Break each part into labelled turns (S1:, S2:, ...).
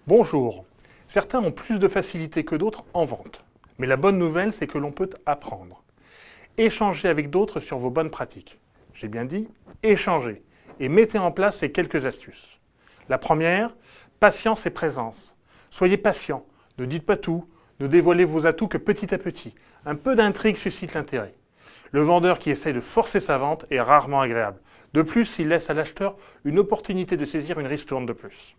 S1: Bonjour. Certains ont plus de facilité que d'autres en vente. Mais la bonne nouvelle, c'est que l'on peut apprendre. Échangez avec d'autres sur vos bonnes pratiques. J'ai bien dit, échangez. Et mettez en place ces quelques astuces. La première, patience et présence. Soyez patient. Ne dites pas tout. Ne dévoilez vos atouts que petit à petit. Un peu d'intrigue suscite l'intérêt. Le vendeur qui essaie de forcer sa vente est rarement agréable. De plus, il laisse à l'acheteur une opportunité de saisir une ristourne de plus.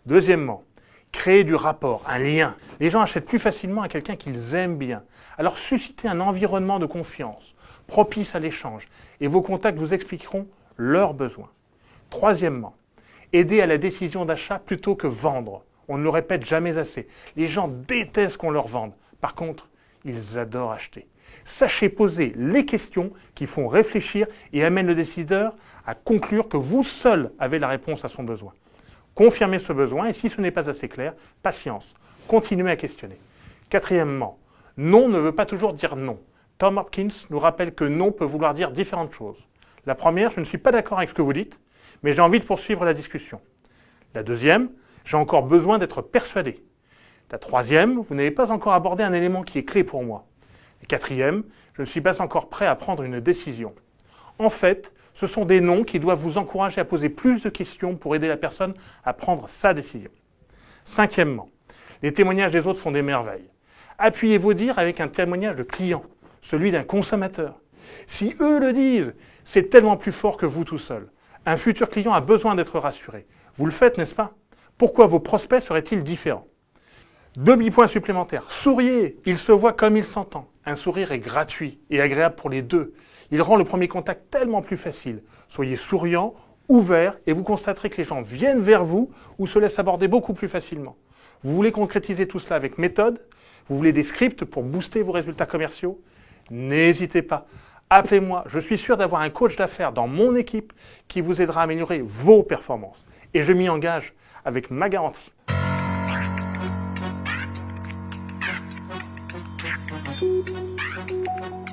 S1: Deuxièmement, créer du rapport, un lien. Les gens achètent plus facilement à quelqu'un qu'ils aiment bien. Alors suscitez un environnement de confiance, propice à l'échange, et vos contacts vous expliqueront leurs besoins. Troisièmement, aidez à la décision d'achat plutôt que vendre. On ne le répète jamais assez. Les gens détestent qu'on leur vende. Par contre, ils adorent acheter. Sachez poser les questions qui font réfléchir et amènent le décideur à conclure que vous seul avez la réponse à son besoin. Confirmez ce besoin et si ce n'est pas assez clair, patience. Continuez à questionner. Quatrièmement, non ne veut pas toujours dire non. Tom Hopkins nous rappelle que non peut vouloir dire différentes choses. La première, je ne suis pas d'accord avec ce que vous dites, mais j'ai envie de poursuivre la discussion. La deuxième, j'ai encore besoin d'être persuadé. La troisième, vous n'avez pas encore abordé un élément qui est clé pour moi. La quatrième, je ne suis pas encore prêt à prendre une décision. En fait, ce sont des noms qui doivent vous encourager à poser plus de questions pour aider la personne à prendre sa décision. Cinquièmement, les témoignages des autres font des merveilles. Appuyez vos dires avec un témoignage de client, celui d'un consommateur. Si eux le disent, c'est tellement plus fort que vous tout seul. Un futur client a besoin d'être rassuré. Vous le faites, n'est-ce pas? Pourquoi vos prospects seraient-ils différents? Demi-point supplémentaire. Souriez, il se voit comme il s'entend. Un sourire est gratuit et agréable pour les deux. Il rend le premier contact tellement plus facile. Soyez souriant, ouvert et vous constaterez que les gens viennent vers vous ou se laissent aborder beaucoup plus facilement. Vous voulez concrétiser tout cela avec méthode? Vous voulez des scripts pour booster vos résultats commerciaux? N'hésitez pas. Appelez-moi. Je suis sûr d'avoir un coach d'affaires dans mon équipe qui vous aidera à améliorer vos performances. Et je m'y engage avec ma garantie.
S2: Thank you.